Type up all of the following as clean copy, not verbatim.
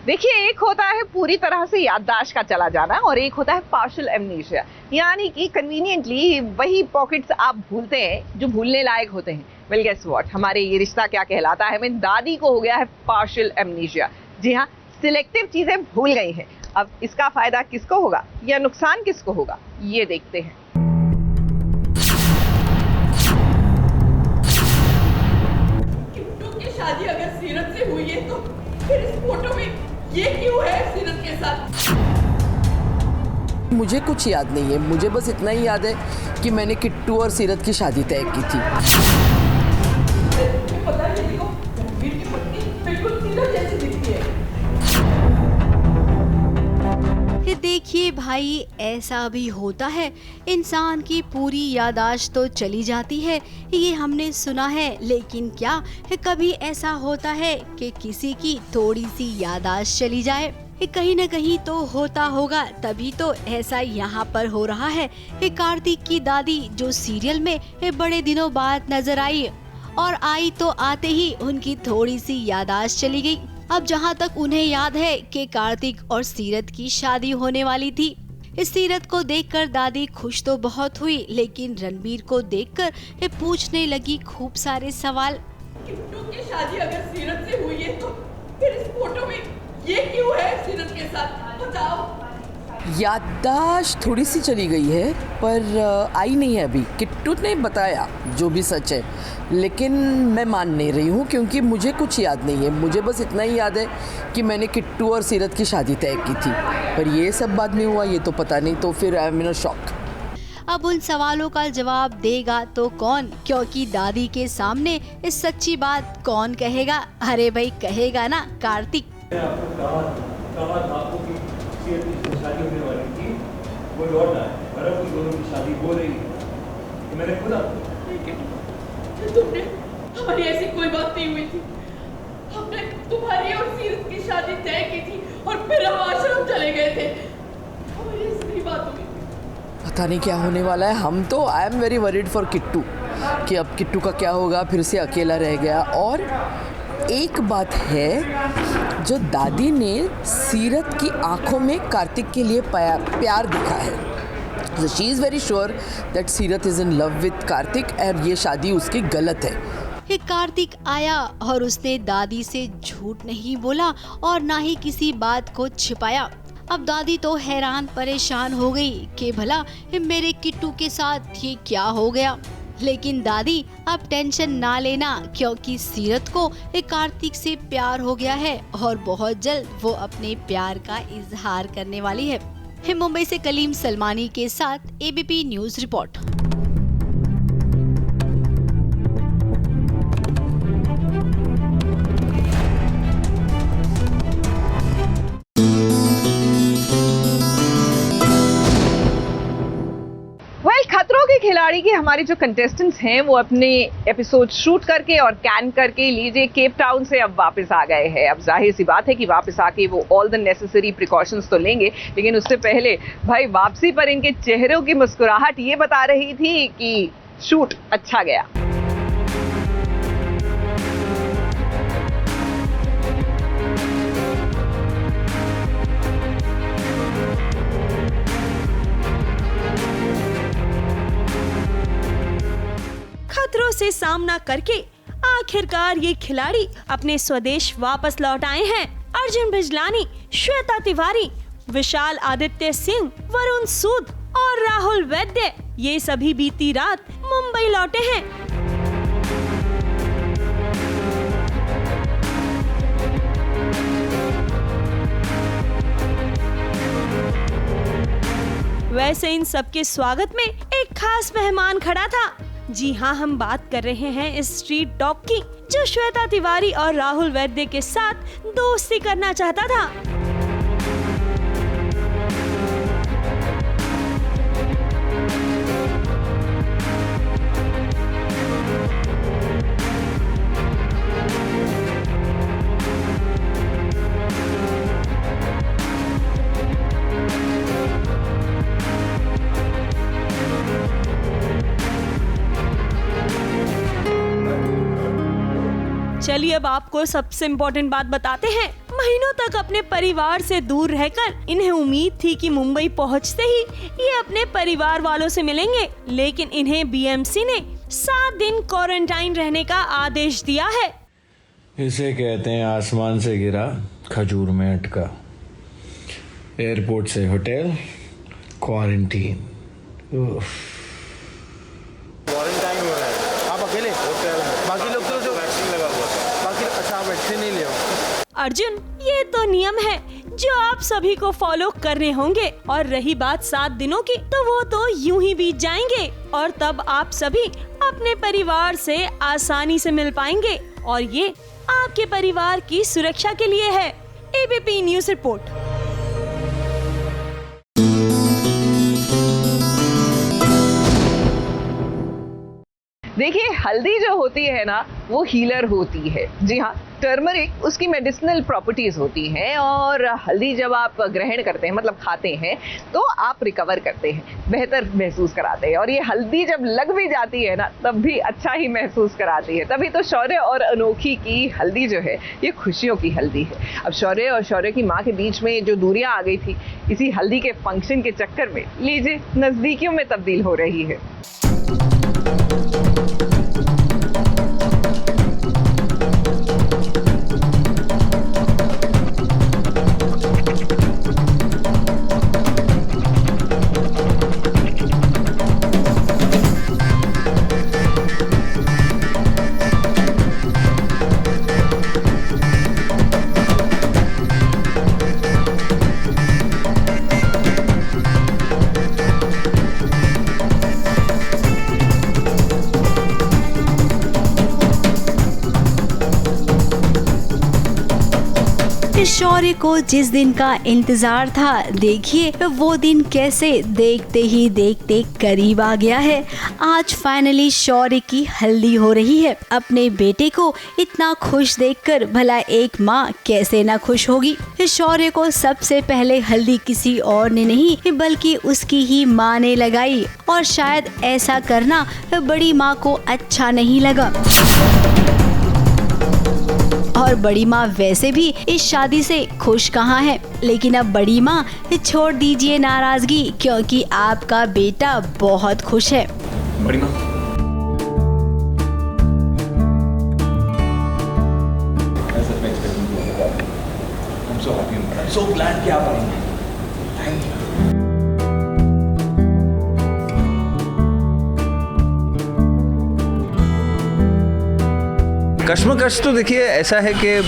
देखिए, एक होता है पूरी तरह से याददाश्त का चला जाना और एक होता है पार्शियल एमनीशिया, यानी कि कन्वीनियंटली वही पॉकेट्स आप भूलते हैं जो भूलने लायक होते हैं। वेल गेस व्हाट, हमारे ये रिश्ता क्या कहलाता है, मेरी दादी को हो गया है पार्शियल एमनीशिया। जी हाँ, सिलेक्टिव चीजें भूल गई हैं। अब इसका फायदा किसको होगा या नुकसान किसको होगा, ये देखते हैं। किट्टू की शादी अगर सीरत से हुई है तो फिर इस फोटो में ये क्यों है सीरत के साथ? मुझे कुछ याद नहीं है, मुझे बस इतना ही याद है कि मैंने किट्टू और सीरत की शादी तय की थी। पता है, देखो रणवीर की पत्नी बिल्कुल सीरत जैसी दिखती है। देखिए भाई, ऐसा भी होता है, इंसान की पूरी याददाश्त तो चली जाती है, ये हमने सुना है। लेकिन क्या कभी ऐसा होता है कि किसी की थोड़ी सी याददाश्त चली जाए? कहीं न कहीं तो होता होगा, तभी तो ऐसा यहाँ पर हो रहा है। कार्तिक की दादी जो सीरियल में बड़े दिनों बाद नजर आई और आई तो आते ही उनकी थोड़ी सी याददाश्त चली गई। अब जहाँ तक उन्हें याद है कि कार्तिक और सीरत की शादी होने वाली थी। इस सीरत को देखकर दादी खुश तो बहुत हुई, लेकिन रणबीर को देखकर पूछने लगी खूब सारे सवाल। किट्टू की शादी अगर सीरत से हुई है तो फिर इस फोटो में ये क्यों है सीरत के साथ? बताओ। याददाश्त थोड़ी सी चली गई है, पर आई नहीं है अभी। किट्टू ने बताया जो भी सच है, लेकिन मैं मान नहीं रही हूँ क्योंकि मुझे कुछ याद नहीं है। मुझे बस इतना ही याद है कि मैंने किट्टू और सीरत की शादी तय की थी, पर ये सब बाद में हुआ ये तो पता नहीं। तो फिर I am in a shock. अब उन सवालों का जवाब देगा तो कौन, क्योंकि दादी के सामने इस सच्ची बात कौन कहेगा? अरे भाई, कहेगा ना कार्तिक। शादी होने वाली थी, वो लौट आए और अब उन दोनों की शादी हो रही है। तो मैंने खुद आपको, तुमने, हमारी ऐसी कोई बात नहीं हुई थी। हमने तुम्हारी और सीरत की शादी तय की थी और फिर हम आश्रम चले गए थे। हमारी ऐसी नहीं बात हुई। पता नहीं क्या होने वाला है। हम तो I am very worried for Kittu कि अब किट्टू का क्या होगा, फिर से अकेला रह गया। और एक बात है, जो दादी ने सीरत की आंखों में कार्तिक के लिए प्यार दिखा है। So she is very sure that सीरत is in love with Kartik और ये शादी उसकी गलत है। कार्तिक आया और उसने दादी से झूठ नहीं बोला और ना ही किसी बात को छिपाया। अब दादी तो हैरान परेशान हो गई कि भला मेरे किट्टू के साथ ये क्या हो गया। लेकिन दादी, अब टेंशन ना लेना, क्योंकि सीरत को कार्तिक से प्यार हो गया है और बहुत जल्द वो अपने प्यार का इजहार करने वाली है। मुंबई से कलीम सलमानी के साथ एबीपी न्यूज रिपोर्ट। खतरों के खिलाड़ी के हमारे जो कंटेस्टेंट्स हैं वो अपने एपिसोड शूट करके और कैन करके लीजिए केप टाउन से अब वापस आ गए हैं। अब जाहिर सी बात है कि वापस आके वो ऑल द नेसेसरी प्रिकॉशंस तो लेंगे, लेकिन उससे पहले भाई वापसी पर इनके चेहरों की मुस्कुराहट ये बता रही थी कि शूट अच्छा गया। खतरों से सामना करके आखिरकार ये खिलाड़ी अपने स्वदेश वापस लौट आए हैं। अर्जुन बिजलानी, श्वेता तिवारी, विशाल आदित्य सिंह, वरुण सूद और राहुल वैद्य, ये सभी बीती रात मुंबई लौटे हैं। वैसे इन सबके स्वागत में एक खास मेहमान खड़ा था। जी हाँ, हम बात कर रहे हैं इस स्ट्रीट डॉग की, जो श्वेता तिवारी और राहुल वैद्य के साथ दोस्ती करना चाहता था। चलिए अब आपको सबसे इम्पोर्टेंट बात बताते हैं। महीनों तक अपने परिवार से दूर रहकर इन्हें उम्मीद थी कि मुंबई पहुंचते ही ये अपने परिवार वालों से मिलेंगे, लेकिन इन्हें बीएमसी ने 7 दिन क्वारंटाइन रहने का आदेश दिया है। इसे कहते हैं आसमान से गिरा खजूर में अटका। एयरपोर्ट से होटल, क्वारंटीन। क्वारंटाइन हो रहा है। आप अकेले? बाकी लोग तो जो वैक्सीन लगा हुआ था। बाकी अच्छा, आप वैक्सीन नहीं लिया? अर्जुन, ये तो नियम है जो आप सभी को फॉलो करने होंगे। और रही बात 7 दिनों की, तो वो तो यूं ही बीत जाएंगे और तब आप सभी अपने परिवार से आसानी से मिल पाएंगे और ये आपके परिवार की सुरक्षा के लिए है। ABP news report. देखिए, हल्दी जो होती है ना, वो हीलर होती है। जी हाँ, टर्मरिक उसकी मेडिसिनल प्रॉपर्टीज होती हैं और हल्दी जब आप ग्रहण करते हैं, मतलब खाते हैं, तो आप रिकवर करते हैं, बेहतर महसूस कराते हैं। और ये हल्दी जब लग भी जाती है ना, तब भी अच्छा ही महसूस कराती है। तभी तो शौर्य और अनोखी की हल्दी जो है, ये खुशियों की हल्दी है। अब शौर्य और शौर्य की माँ के बीच में जो दूरियां आ गई थी, इसी हल्दी के फंक्शन के चक्कर में लीजिए नजदीकियों में तब्दील हो रही है। शौर्य को जिस दिन का इंतजार था, देखिए वो दिन कैसे देखते ही देखते करीब आ गया है। आज फाइनली शौर्य की हल्दी हो रही है। अपने बेटे को इतना खुश देखकर भला एक माँ कैसे ना खुश होगी। शौर्य को सबसे पहले हल्दी किसी और ने नहीं बल्कि उसकी ही माँ ने लगाई और शायद ऐसा करना बड़ी माँ को अच्छा नहीं लगा। और बड़ी माँ वैसे भी इस शादी से खुश कहाँ है। लेकिन अब बड़ी माँ छोड़ दीजिए नाराजगी, क्योंकि आपका बेटा बहुत खुश है। बड़ी माँ, I'm so happy, I'm so glad कि आप आएंगे। Thank you. कश्मकश तो देखिए ऐसा है कि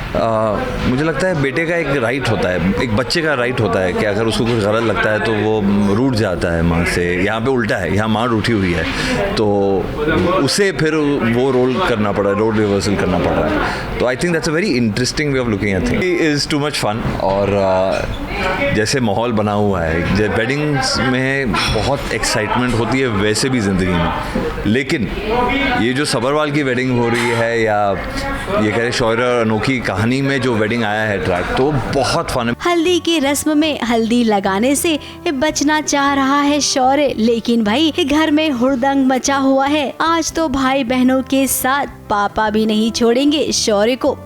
मुझे लगता है बेटे का एक राइट होता है, एक बच्चे का राइट होता है कि अगर उसको कुछ गलत लगता है तो वो रूठ जाता है माँ से। यहाँ पे उल्टा है, यहाँ माँ रूठी हुई है तो उसे फिर वो रोल करना पड़ रहा है, रोल रिवर्सल करना पड़ रहा है। तो I think that's a very interesting way of looking at things. Is too much fun. और जैसे माहौल बना हुआ है, वेडिंग्स में बहुत एक्साइटमेंट होती है वैसे भी ज़िंदगी में, लेकिन ये जो सबरवाल की वेडिंग हो रही है या ये कह रहे शौर्य और अनोखी कहानी में जो वेडिंग आया है ट्रैक, तो बहुत फन है। हल्दी की रस्म में हल्दी लगाने से बचना चाह रहा है शौर्य, लेकिन भाई घर में हुड़दंग मचा हुआ है। आज तो भाई बहनों के साथ पापा भी नहीं छोड़ेंगे शौर्य को।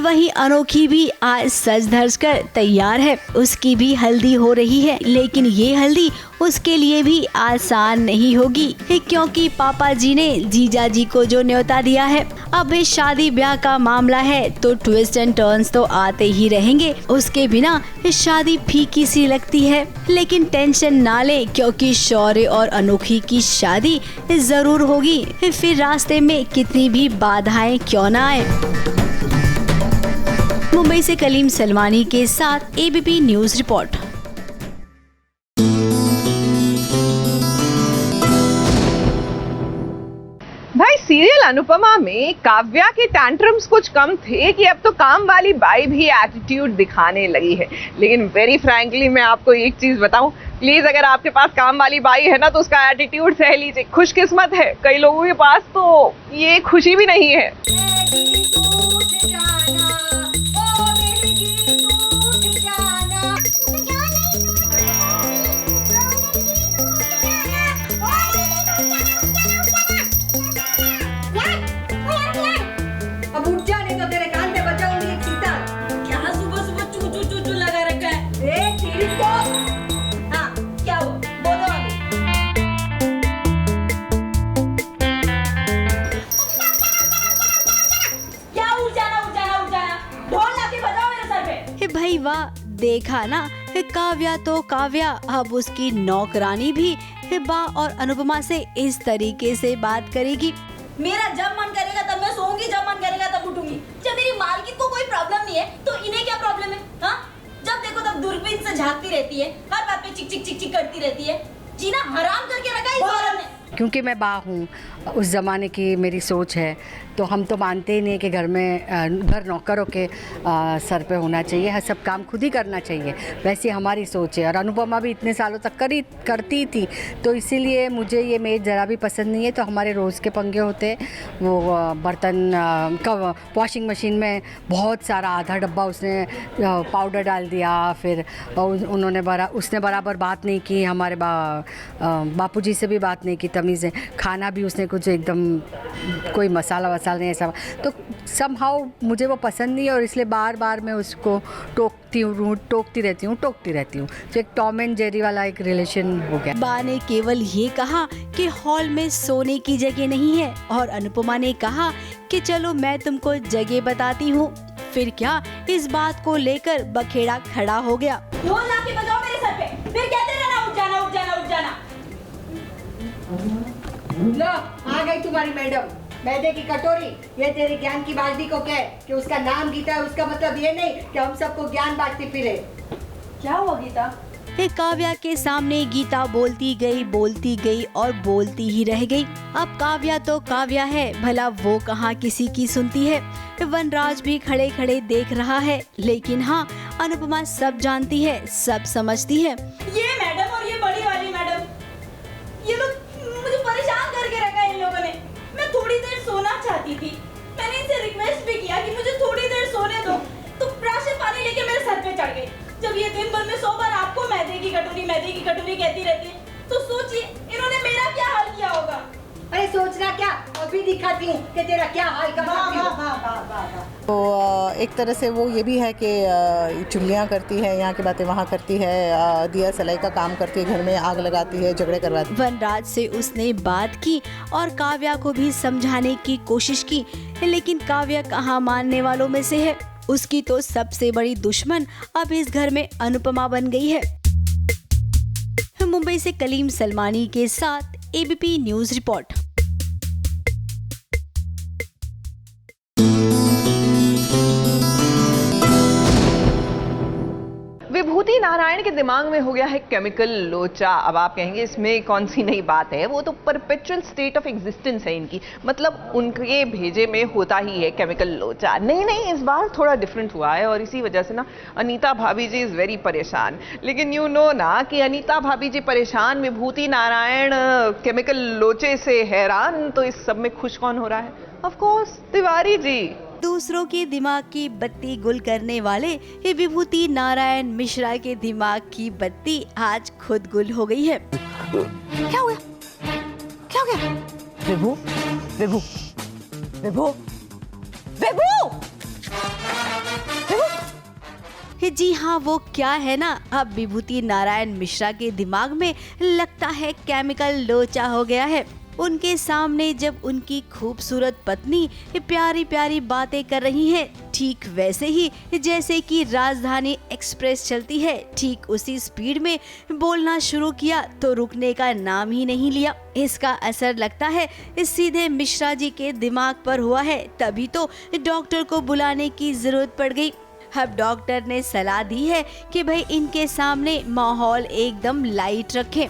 वही अनोखी भी आज सज धज कर तैयार है। उसकी भी हल्दी हो रही है, लेकिन ये हल्दी उसके लिए भी आसान नहीं होगी, क्योंकि पापा जी ने जीजा जी को जो न्योता दिया है। अब इस शादी ब्याह का मामला है तो ट्विस्ट एंड टर्न्स तो आते ही रहेंगे। उसके बिना शादी फीकी सी लगती है, लेकिन टेंशन ना ले, क्योंकि शौर्य और अनोखी की शादी जरूर होगी, फिर रास्ते में कितनी भी बाधाएं क्यों ना आए। मुंबई से कलीम सलमानी के साथ एबीपी न्यूज रिपोर्ट। भाई, सीरियल अनुपमा में काव्या के टैंट्रम्स कुछ कम थे कि अब तो काम वाली बाई भी एटीट्यूड दिखाने लगी है। लेकिन वेरी फ्रैंकली मैं आपको एक चीज बताऊं, प्लीज अगर आपके पास काम वाली बाई है ना तो उसका एटीट्यूड सह लीजिए। खुशकिस्मत है, कई लोगों के पास तो ये खुशी भी नहीं है। अब उठ जा, नहीं तो तेरे कान में बजाऊंगी एक सीता। क्या सुबह सुबह चू चू चू चू लगा रखा है? तेरी तो हाँ, क्या हुआ बोलो अभी। क्या उठ जाना, ढोल लाके बजाओ मेरे सर पे। हे भाई वाह, देखा ना, हे काव्या तो काव्या अब उसकी नौकरानी भी हिबा और अनुपमा से इस तरीके से बात करेगी। मेरा जब मन करेगा तब मैं सोऊंगी, जब मन करेगा तब उठूंगी। जब मेरी मालकिन को कोई प्रॉब्लम नहीं है तो इन्हें क्या प्रॉब्लम है? हाँ, जब देखो तब दूरबीन से झांकती रहती है, हर बात पे चिक चिक चिक चिक करती रहती है। जीना हराम करके रखा है इस औरत ने। क्योंकि मैं बा हूँ, उस ज़माने की मेरी सोच है, तो हम तो मानते ही नहीं कि घर में घर नौकरों के सर पे होना चाहिए, हर सब काम खुद ही करना चाहिए। वैसी हमारी सोच है और अनुपमा भी इतने सालों तक करती थी, तो इसीलिए मुझे ये मेज ज़रा भी पसंद नहीं है। तो हमारे रोज़ के पंगे होते हैं, वो बर्तन का वॉशिंग मशीन में बहुत सारा आधा डब्बा उसने पाउडर डाल दिया, फिर उसने बराबर बात नहीं की, हमारे बापूजी से भी बात नहीं की तमीज़ है। खाना भी उसने कुछ एकदम कोई मसाला वसाला नहीं ऐसा, तो समहाउ मुझे वो पसंद नहीं है और इसलिए बार बार मैं उसको टोकती रहती हूँ। तो एक टॉम एंड जेरी वाला एक रिलेशन हो गया। बा ने केवल ये कहा कि हॉल में सोने की जगह नहीं है और अनुपमा ने कहा कि चलो मैं तुमको जगह बताती हूँ। फिर क्या, इस बात को लेकर बखेड़ा खड़ा हो गया। ढोल लाके बजाओ मेरे सर पे, फिर कहते रहना उठ जाना। लो, आ गई तुम्हारी मैडम, मैदे की कटोरी। ये तेरी ज्ञान की बाल्टी को कह कि उसका नाम गीता है, उसका मतलब ये नहीं कि हम सबको ज्ञान बांटती फिरे। क्या हुआ गीता? काव्या के सामने गीता बोलती गई और बोलती ही रह गई। अब काव्या तो काव्या है, भला वो कहाँ किसी की सुनती है। वनराज भी खड़े खड़े देख रहा है, लेकिन हाँ, अनुपमा सब जानती है, सब समझती है। ये मैडम और ये बड़ी वाली मैडम, ये लोग मुझे परेशान करके रखा है इन लोगों ने। मैं थोड़ी देर सोना चाहती थी, मैंने इनसे रिक्वेस्ट भी किया कि मुझे थोड़ी देर सोने दो, तो राशन पानी लेके मेरे सर पे चढ़ गए। जब ये दिन भर में 100 बार आपको मैदे की कटोरी कहती रहती है, तो सोचिए इन्होंने मेरा क्या हाल किया होगा। अरे सोचना क्या, अभी दिखाती हूँ कि तेरा क्या हाल कर सकती हूँ। तो एक तरह से वो ये भी है कि चुगलियाँ करती है, यहाँ की बातें वहाँ करती है, दिया सलाई का काम करती है, घर में आग लगाती है, झगड़े करवाती है। वनराज से उसने बात की और काव्या को भी समझाने की कोशिश की, लेकिन काव्या कहाँ मानने वालों में से है। उसकी तो सबसे बड़ी दुश्मन अब इस घर में अनुपमा बन गई है। मुंबई से कलीम सलमानी के साथ एबीपी न्यूज रिपोर्ट। विभूति नारायण के दिमाग में हो गया है केमिकल लोचा। अब आप कहेंगे इसमें कौन सी नई बात है, वो तो परपेचुअल स्टेट ऑफ एग्जिस्टेंस है इनकी, मतलब उनके भेजे में होता ही है केमिकल लोचा। नहीं, इस बार थोड़ा डिफरेंट हुआ है और इसी वजह से ना अनीता भाभी जी इज वेरी परेशान। लेकिन यू नो ना कि अनीता भाभी जी परेशान, विभूति नारायण केमिकल लोचे से हैरान, तो इस सब में खुश कौन हो रहा है? Of course Tiwari ji. दूसरों के दिमाग की बत्ती गुल करने वाले ये विभूति नारायण मिश्रा के दिमाग की बत्ती आज खुद गुल हो गई है। क्या हो गया? विभू विभू विभू विभू जी हाँ, वो क्या है ना, अब विभूति नारायण मिश्रा के दिमाग में लगता है केमिकल लोचा हो गया है। उनके सामने जब उनकी खूबसूरत पत्नी प्यारी प्यारी बातें कर रही है, ठीक वैसे ही जैसे कि राजधानी एक्सप्रेस चलती है, ठीक उसी स्पीड में बोलना शुरू किया तो रुकने का नाम ही नहीं लिया। इसका असर लगता है सीधे मिश्रा जी के दिमाग पर हुआ है, तभी तो डॉक्टर को बुलाने की जरूरत पड़ गई। अब डॉक्टर ने सलाह दी है कि भाई इनके सामने माहौल एकदम लाइट रखें।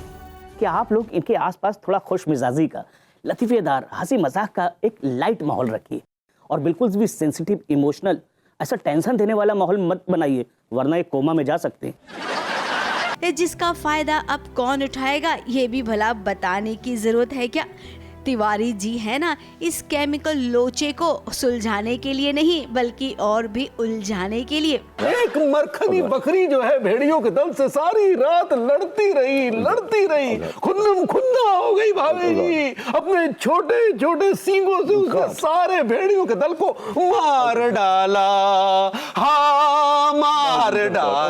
कि आप लोग इनके आसपास थोड़ा खुश मिजाजी का, लतीफेदार, हंसी मजाक का एक लाइट माहौल रखिए और बिल्कुल भी सेंसिटिव, इमोशनल, ऐसा टेंशन देने वाला माहौल मत बनाइए, वरना ये कोमा में जा सकते हैं। जिसका फायदा अब कौन उठाएगा ये भी भला बताने की जरूरत है क्या? तिवारी जी है ना, इस केमिकल लोचे को सुलझाने के लिए नहीं बल्कि और भी उलझाने के लिए। एक मरखनी बकरी जो है भेड़ियों के दल से सारी रात लड़ती रही, खुन्नम खुन्ना हो गई भाभी जी। अपने छोटे छोटे सींगों से उसने सारे भेड़ियों के दल को मार डाला, हाँ मार डाला।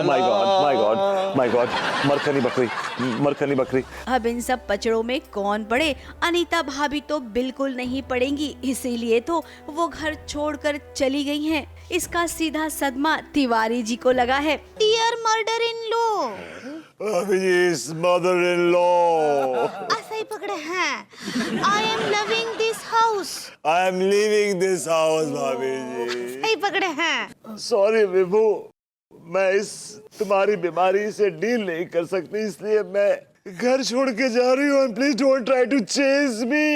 माय गॉड, मरखनी बकरी। अब इन सब पचड़ों में कौन पड़े? अनीता भाभी तो बिल्कुल नहीं पड़ेंगी, इसीलिए तो वो घर छोड़कर चली गई हैं। इसका सीधा सदमा तिवारी जी को लगा है। डियर मर्डर इन लॉ, भाभी जी, मदर इन लॉ। ऐसा ही पकड़े हैं। I am loving this house, I am leaving this house भाभी जी। ऐसा ही पकड़े हैं। सॉरी विभू, मैं इस तुम्हारी बीमारी से डील नहीं कर सकती, इसलिए मैं घर छोड़ के जा रही हूँ। Please don't try to chase me.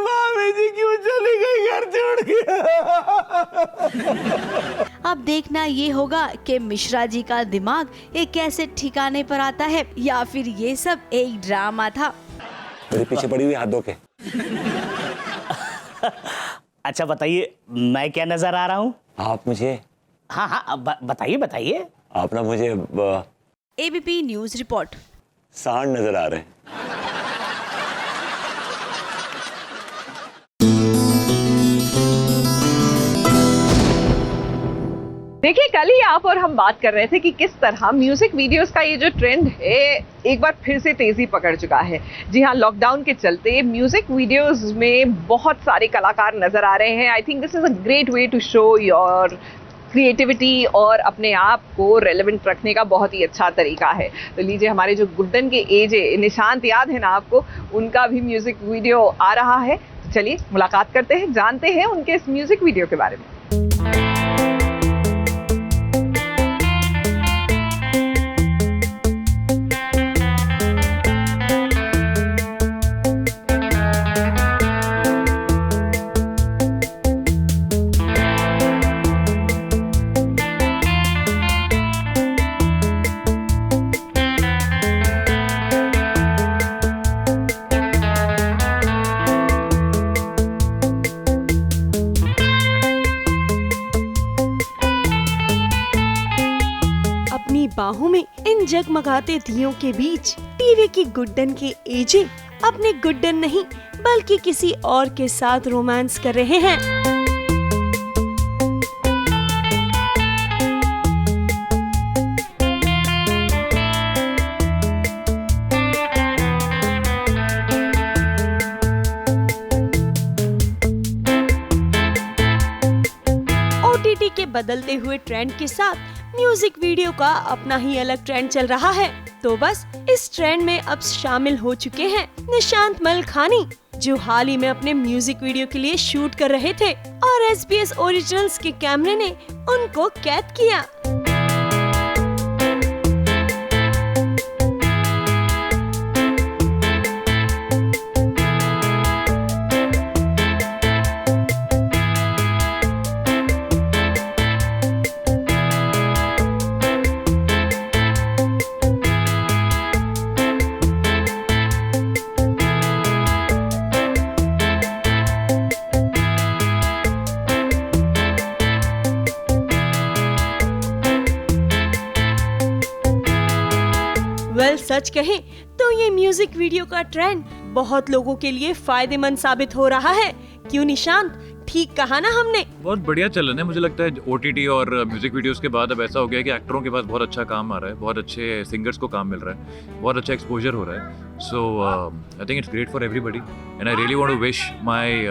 भाभी जी क्यों चली गई घर छोड़ के? अब देखना ये होगा कि मिश्रा जी का दिमाग एक कैसे ठिकाने पर आता है या फिर ये सब एक ड्रामा था। मेरे पीछे पड़ी हुई हाथ धो के। अच्छा बताइए, मैं क्या नजर आ रहा हूँ? आप मुझे, हाँ बताइए। आप ना मुझे एबीपी न्यूज रिपोर्ट। सांड नजर आ रहे हैं। देखिए, कल ही आप और हम बात कर रहे थे कि किस तरह म्यूजिक वीडियोस का ये जो ट्रेंड है एक बार फिर से तेजी पकड़ चुका है। जी हाँ, लॉकडाउन के चलते म्यूजिक वीडियोस में बहुत सारे कलाकार नजर आ रहे हैं। I think this is a great way to show your creativity और अपने आप को रेलेवेंट रखने का बहुत ही अच्छा तरीका है। तो लीजिए, हमारे जो गुड्डन के एज निशांत याद है ना आपको, उनका भी म्यूजिक वीडियो आ रहा है। तो चलिए मुलाकात करते हैं, जानते हैं उनके इस म्यूजिक वीडियो के बारे में। बाहों में इन जगमगाते दियों के बीच टीवी की गुड्डन के एजे अपने गुड्डन नहीं बल्कि किसी और के साथ रोमांस कर रहे हैं। ओटीटी के बदलते हुए ट्रेंड के साथ म्यूजिक वीडियो का अपना ही अलग ट्रेंड चल रहा है। तो बस इस ट्रेंड में अब शामिल हो चुके हैं निशांत मलखानी, जो हाल ही में अपने म्यूजिक वीडियो के लिए शूट कर रहे थे और SBS ओरिजिनल्स के कैमरे ने उनको कैद किया। सच कहें तो ये म्यूजिक वीडियो का ट्रेंड बहुत लोगों के लिए फायदेमंद साबित हो रहा है। क्यों निशांत, ठीक कहा ना हमने? बहुत बढ़िया चलन है। मुझे लगता है OTT और म्यूजिक वीडियोस के बाद अब ऐसा हो गया है कि एक्टरों के पास बहुत अच्छा काम आ रहा है, बहुत अच्छे सिंगर्स को काम मिल रहा है, बहुत अच्छा एक्सपोजर हो रहा है। So I think it's great for everybody and I really want to wish my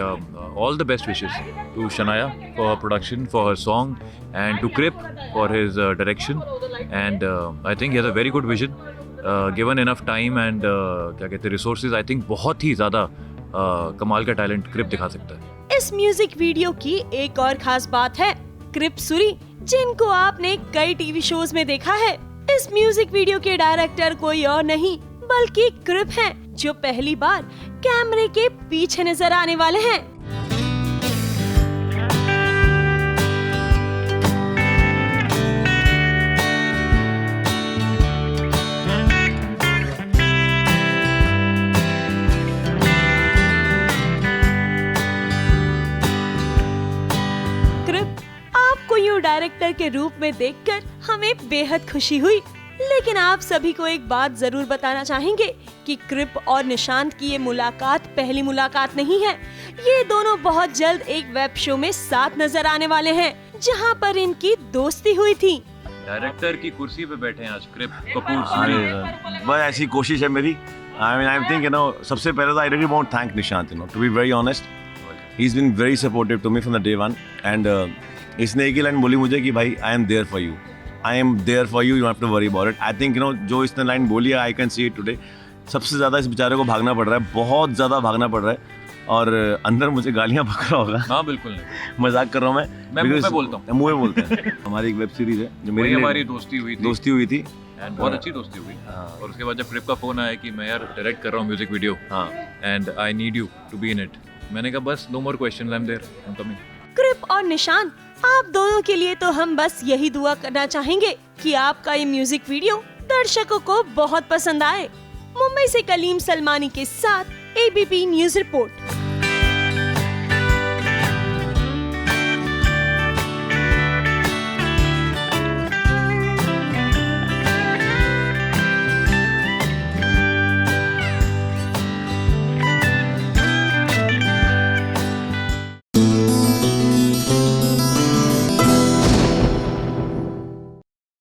all the best wishes to Shania for her production, for her song, and to Krip for his direction. And I think he has a very good vision. Given enough time and क्या कहते हैं resources, I think बहुत ही ज़्यादा कमाल का talent क्रिप दिखा सकता है। इस म्यूजिक वीडियो की एक और खास बात है क्रिप सूरी, जिनको आपने कई टीवी शोज में देखा है। इस म्यूजिक वीडियो के डायरेक्टर कोई और नहीं बल्कि क्रिप हैं, जो पहली बार कैमरे के पीछे नजर आने वाले हैं। डायरेक्टर के रूप में देखकर हमें बेहद खुशी हुई। लेकिन आप सभी को एक बात जरूर बताना चाहेंगे कि कृप और निशांत की ये मुलाकात पहली मुलाकात नहीं है। ये दोनों बहुत जल्द एक वेब शो में साथ नजर आने वाले हैं, जहां पर इनकी दोस्ती हुई थी। डायरेक्टर की कुर्सी पे बैठे हैं आज कृप कपूर। बस ऐसी कोशिश है मेरी। I think सबसे पहले तो I really want to thank Nishant, to be very honest. He's been very supportive to me from the day one. And इसने एक ही लाइन बोली मुझे कि भाई I am there for you. I am there for you. You don't have to worry about it. I think जो इसने line बोली है I can see it today. सबसे ज़्यादा इस बेचारे को भागना पड़ रहा है, बहुत ज़्यादा भागना पड़ रहा है। और अंदर मुझे गालियाँ पक रहा होगा। हाँ बिल्कुल नहीं, मजाक कर रहा हूँ मैं मुंह में बोलता हूँ। मुँह में बोलते हैं। हमारी एक वेब सीरीज है जो मेरी हमारी दोस्ती हुई थी एंड बहुत अच्छी दोस्ती हुई। और उसके बाद जब कृप का फोन आया कि मैं यार डायरेक्ट कर रहा हूँ music video and I need you to be in it, मैंने कहा बस no more questions, I am there, I am coming. Krip और निशांत, आप दोनों के लिए तो हम बस यही दुआ करना चाहेंगे कि आपका ये म्यूजिक वीडियो दर्शकों को बहुत पसंद आए। मुंबई से कलीम सलमानी के साथ एबीपी न्यूज रिपोर्ट।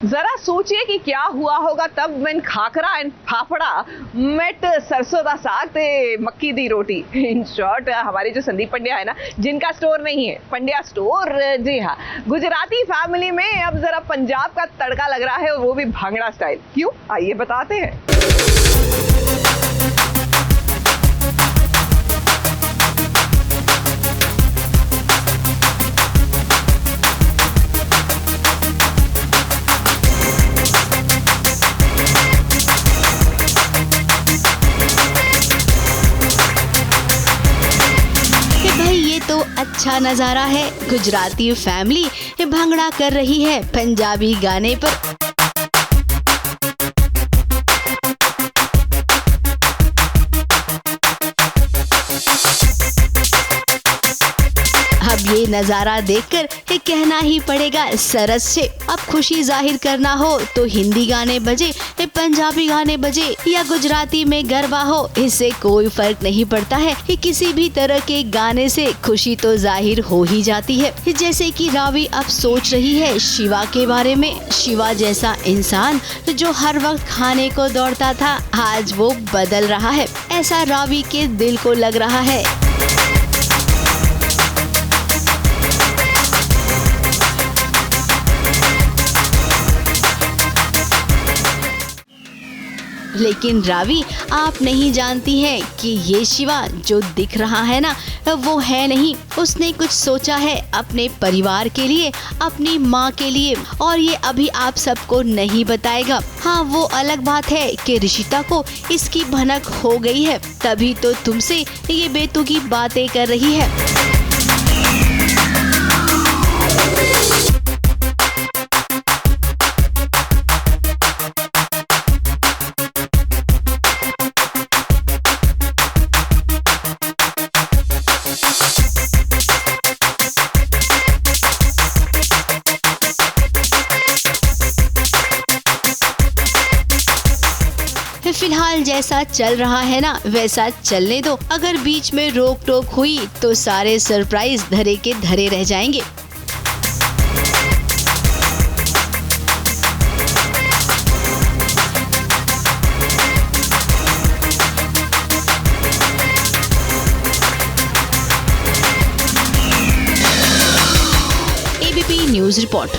जरा सोचिए कि क्या हुआ होगा तब when khakra and fafda met sarson da साग ते मक्की दी रोटी। इन शॉर्ट हमारे जो संदीप पंड्या है ना, जिनका स्टोर नहीं है पंड्या स्टोर, जी हाँ, गुजराती फैमिली में अब जरा पंजाब का तड़का लग रहा है और वो भी भांगड़ा स्टाइल। क्यों, आइए बताते हैं। अच्छा नजारा है, गुजराती फैमिली भांगड़ा कर रही है पंजाबी गाने पर। अब ये नजारा देखकर कहना ही पड़ेगा सरस से। अब खुशी जाहिर करना हो तो हिंदी गाने बजे, पंजाबी गाने बजे या गुजराती में गरबा हो, इससे कोई फर्क नहीं पड़ता है कि किसी भी तरह के गाने से खुशी तो जाहिर हो ही जाती है। जैसे कि रावी अब सोच रही है शिवा के बारे में। शिवा जैसा इंसान जो हर वक्त खाने को दौड़ता था, आज वो बदल रहा है, ऐसा रावी के दिल को लग रहा है। लेकिन रावी, आप नहीं जानती हैं कि ये शिवा जो दिख रहा है ना, वो है नहीं। उसने कुछ सोचा है अपने परिवार के लिए, अपनी माँ के लिए, और ये अभी आप सबको नहीं बताएगा। हाँ, वो अलग बात है कि ऋषिता को इसकी भनक हो गई है, तभी तो तुमसे ये बेतुकी बातें कर रही है। फिलहाल जैसा चल रहा है ना, वैसा चलने दो। अगर बीच में रोक टोक हुई तो सारे सरप्राइज धरे के धरे रह जाएंगे। ABP news report.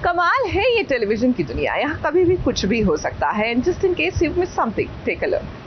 कमाल है ये टेलीविजन की दुनिया, यहाँ कभी भी कुछ भी हो सकता है। And just in case you miss something, take a look.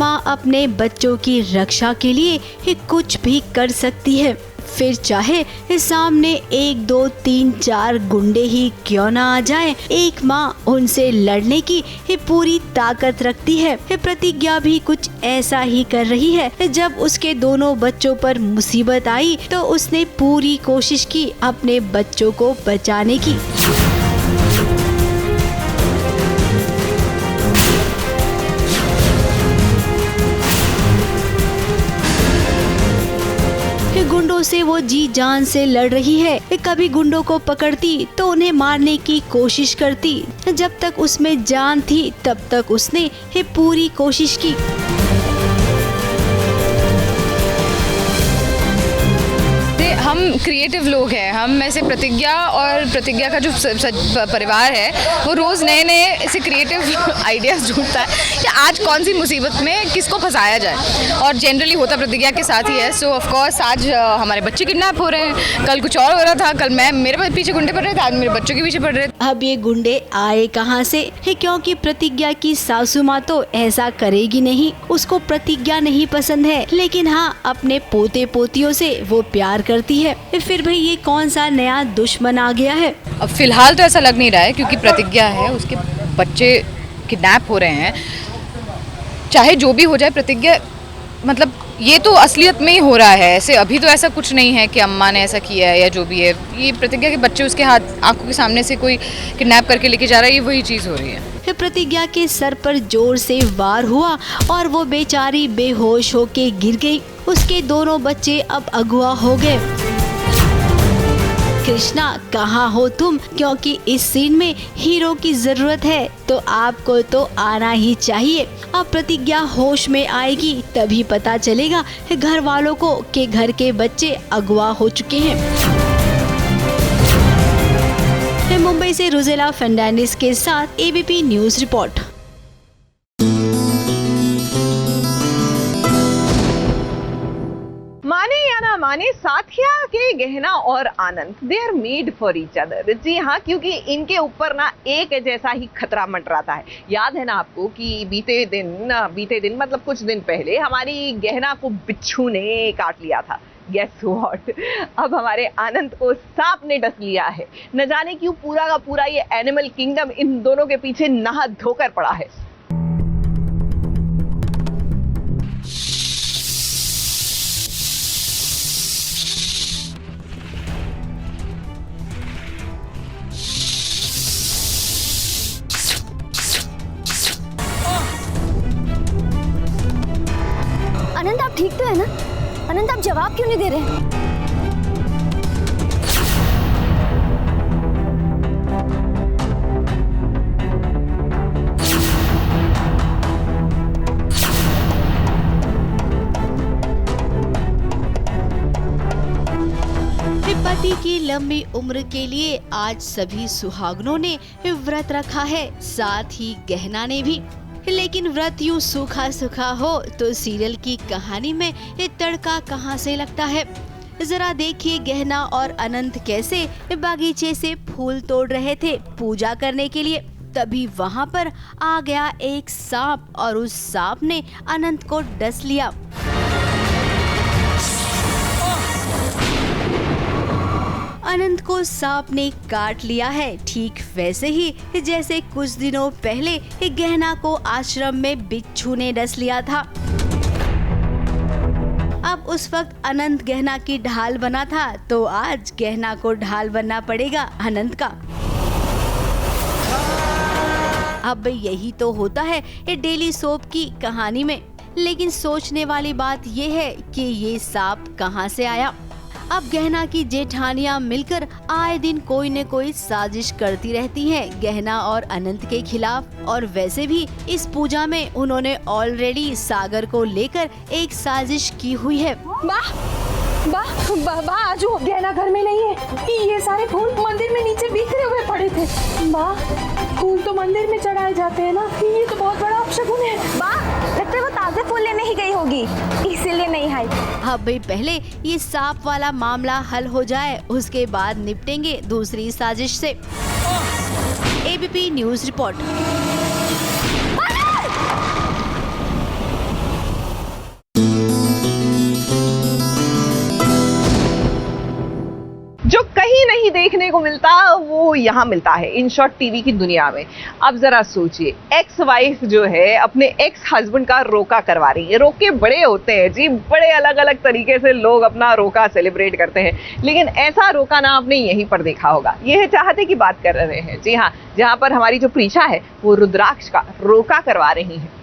माँ अपने बच्चों की रक्षा के लिए कुछ भी कर सकती है, फिर चाहे सामने 1, 2, 3, 4 गुंडे ही क्यों ना आ जाएं, एक माँ उनसे लड़ने की पूरी ताकत रखती है। प्रतिज्ञा भी कुछ ऐसा ही कर रही है। जब उसके दोनों बच्चों पर मुसीबत आई तो उसने पूरी कोशिश की अपने बच्चों को बचाने की। गुंडों से वो जी जान से लड़ रही है। कभी गुंडों को पकड़ती तो उन्हें मारने की कोशिश करती। जब तक उसमें जान थी तब तक उसने पूरी कोशिश की। हम क्रिएटिव लोग हैं, हम में से प्रतिज्ञा और प्रतिज्ञा का जो परिवार है वो रोज़ नए नए ऐसे क्रिएटिव आइडियाज़ ढूंढता है कि आज कौन सी मुसीबत में किसको फंसाया जाए, और जनरली होता प्रतिज्ञा के साथ ही है। सो ऑफ कोर्स आज हमारे बच्चे किडनैप हो रहे हैं, कल कुछ और हो रहा था, कल मेरे पीछे गुंडे पड़ रहे थे, आज मेरे बच्चों के पीछे पड़ रहे थे। अब ये गुंडे आए कहाँ से है, क्योंकि प्रतिज्ञा की सासू माँ तो ऐसा करेगी नहीं, उसको प्रतिज्ञा नहीं पसंद है, लेकिन हाँ अपने पोते पोतियों से वो प्यार करती है। फिर भाई ये कौन सा नया दुश्मन आ गया है? अब फिलहाल तो ऐसा लग नहीं रहा है, क्योंकि प्रतिज्ञा है, उसके बच्चे किडनैप हो रहे हैं। चाहे जो भी हो जाए, प्रतिज्ञा मतलब ये तो असलियत में ही हो रहा है। ऐसे अभी तो ऐसा कुछ नहीं है कि अम्मा ने ऐसा किया है या जो भी है। ये प्रतिज्ञा के बच्चे उसके आंखों के सामने से कोई किडनैप करके लेके जा रहा है, ये वही चीज़ हो रही है। प्रतिज्ञा के सर पर जोर से वार हुआ और वो बेचारी बेहोश होके गिर गई। उसके दोनों बच्चे अब अगवा हो गए। कृष्णा कहाँ हो तुम, क्योंकि इस सीन में हीरो की जरूरत है, तो आपको तो आना ही चाहिए। अब प्रतिज्ञा होश में आएगी तभी पता चलेगा घर वालों को कि घर के बच्चे अगवा हो चुके हैं। मुंबई से रुजेला फर्नांडिस के साथ एबीपी न्यूज रिपोर्ट। माने या ना माने, साथिया के गहना और Anand they are made for each other. जी हाँ, क्योंकि इनके ऊपर ना एक जैसा ही खतरा मंडराता है। याद है ना आपको कि बीते दिन मतलब कुछ दिन पहले हमारी गहना को बिच्छू ने काट लिया था। गेस व्हाट, अब हमारे आनंद को सांप ने डस लिया है। न जाने क्यों पूरा का पूरा ये एनिमल किंगडम इन दोनों के पीछे नहा धोकर पड़ा है। अनंत आप ठीक तो है ना? अनंत आप जवाब क्यों नहीं दे रहे? पति की लंबी उम्र के लिए आज सभी सुहागनों ने व्रत रखा है, साथ ही गहना ने भी। लेकिन व्रत यूँ सूखा सूखा हो तो सीरियल की कहानी में ये तड़का कहाँ से लगता है। जरा देखिए गहना और अनंत कैसे बागीचे से फूल तोड़ रहे थे पूजा करने के लिए। तभी वहाँ पर आ गया एक सांप और उस सांप ने अनंत को डस लिया। अनंत को सांप ने काट लिया है, ठीक वैसे ही जैसे कुछ दिनों पहले गहना को आश्रम में बिच्छू ने डस लिया था। अब उस वक्त अनंत गहना की ढाल बना था, तो आज गहना को ढाल बनना पड़ेगा अनंत का। अब यही तो होता है डेली सोप की कहानी में। लेकिन सोचने वाली बात ये है कि ये सांप कहाँ से आया। अब गहना की जेठानियां मिलकर आए दिन कोई न कोई साजिश करती रहती हैं गहना और अनंत के खिलाफ। और वैसे भी इस पूजा में उन्होंने ऑलरेडी सागर को लेकर एक साजिश की हुई है। बा आजू गहना घर में नहीं है। ये सारे फूल मंदिर में नीचे बिखरे हुए पड़े थे। फूल तो मंदिर में चढ़ाए जाते हैं ना, ये तो बहुत बड़ा अपशगुन है। लगता है वो ताजे फूल लेने ही गई होगी, इसीलिए नहीं आई। अब भाई पहले ये सांप वाला मामला हल हो जाए, उसके बाद निपटेंगे दूसरी साजिश से। ABP news report. को मिलता वो यहाँ मिलता है, इन शॉर्ट टीवी की दुनिया में। अब जरा सोचिए, एक्स वाइफ जो है अपने एक्स हस्बैंड का रोका करवा रही है। रोके बड़े होते हैं जी, बड़े अलग अलग तरीके से लोग अपना रोका सेलिब्रेट करते हैं, लेकिन ऐसा रोका ना आपने यहीं पर देखा होगा। ये है चाहते की बात कर रहे हैं, जी हाँ, जहाँ पर हमारी जो प्रीशा है वो रुद्राक्ष का रोका करवा रही है।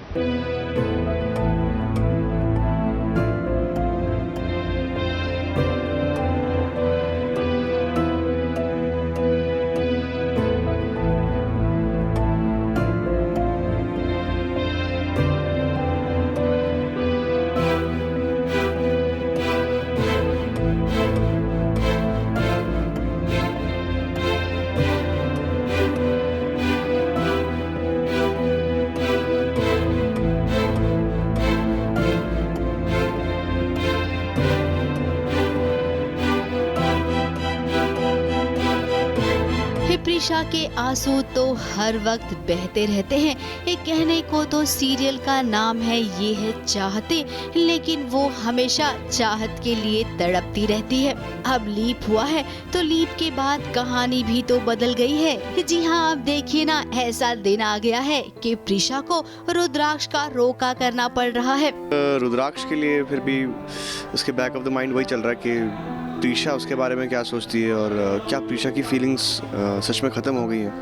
प्रीशा के आंसू तो हर वक्त बहते रहते हैं। एक कहने को तो सीरियल का नाम है ये है चाहते, लेकिन वो हमेशा चाहत के लिए तड़पती रहती है। अब लीप हुआ है तो लीप के बाद कहानी भी तो बदल गई है। जी हाँ, अब देखिए ना, ऐसा दिन आ गया है कि प्रीशा को रुद्राक्ष का रोका करना पड़ रहा है। रुद्राक्ष के लिए फिर भी उसके बैक ऑफ द माइंड वही चल रहा है कि प्रीशा उसके बारे में क्या सोचती है और क्या प्रीशा की फीलिंग्स सच में ख़त्म हो गई हैं,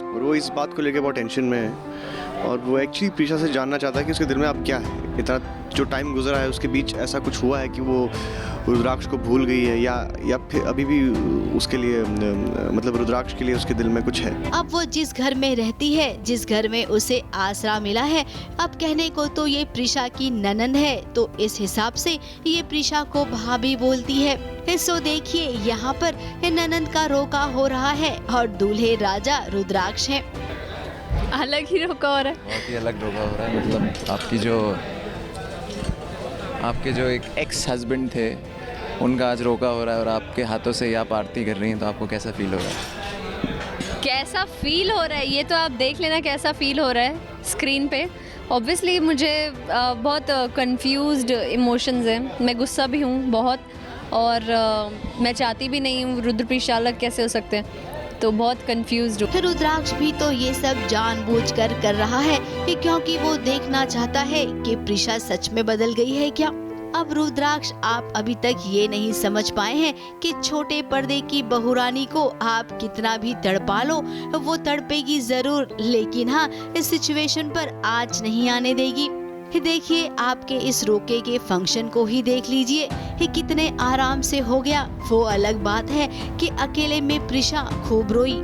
और वो इस बात को लेकर बहुत टेंशन में है। और वो एक्चुअली प्रीशा से जानना चाहता है कि उसके दिल में अब क्या है। इतना जो टाइम गुजरा है उसके बीच ऐसा कुछ हुआ है कि वो रुद्राक्ष को भूल गई है, या फिर अभी भी उसके लिए मतलब रुद्राक्ष के लिए उसके दिल में कुछ है। अब वो जिस घर में रहती है, जिस घर में उसे आसरा मिला है, अब कहने को तो ये प्रीशा की ननंद है, तो इस हिसाब से ये प्रीशा को भाभी बोलती है। सो देखिए, यहाँ पर ननंद का रोका हो रहा है और दूल्हे राजा रुद्राक्ष है। अलग ही रोका हो रहा है, बहुत ही अलग रोका हो रहा है। मतलब आपके जो एक एक्स हस्बैंड थे उनका आज रोका हो रहा है और आपके हाथों से आप आरती कर रही हैं, तो आपको कैसा फील हो रहा है? कैसा फील हो रहा है ये तो आप देख लेना कैसा फील हो रहा है स्क्रीन पे। ऑब्वियसली मुझे बहुत कंफ्यूज्ड इमोशंस हैं। मैं गुस्सा भी हूँ बहुत, और मैं चाहती भी नहीं हूँ रुद्र प्रीशा अलग कैसे हो सकते हैं, तो बहुत कंफ्यूज्ड हूँ। रुद्राक्ष भी तो ये सब जानबूझकर कर रहा है क्योंकि वो देखना चाहता है कि प्रीशा सच में बदल गई है क्या। अब रुद्राक्ष, आप अभी तक ये नहीं समझ पाए हैं कि छोटे पर्दे की बहुरानी को आप कितना भी तड़पा लो, वो तड़पेगी जरूर, लेकिन हाँ, इस सिचुएशन पर आँच नहीं आने देगी। देखिए, आपके इस रोके के फंक्शन को ही देख लीजिए, कितने आराम से हो गया। वो अलग बात है कि अकेले में प्रीशा खूब रोई।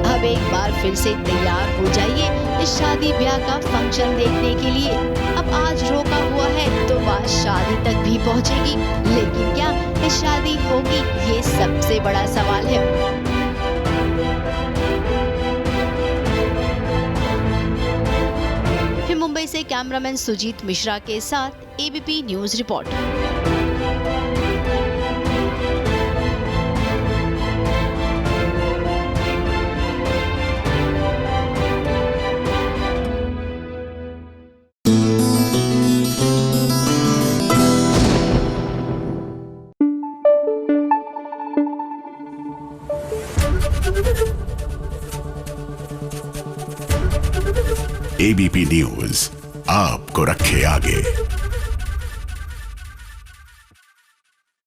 अब एक बार फिर से तैयार हो जाइए इस शादी ब्याह का फंक्शन देखने के लिए। अब आज रोका हुआ है तो बात शादी तक भी पहुंचेगी, लेकिन क्या शादी होगी, ये सबसे बड़ा सवाल है। मुंबई से कैमरामैन सुजीत मिश्रा के साथ ABP news report. ABP news आपको रखे आगे।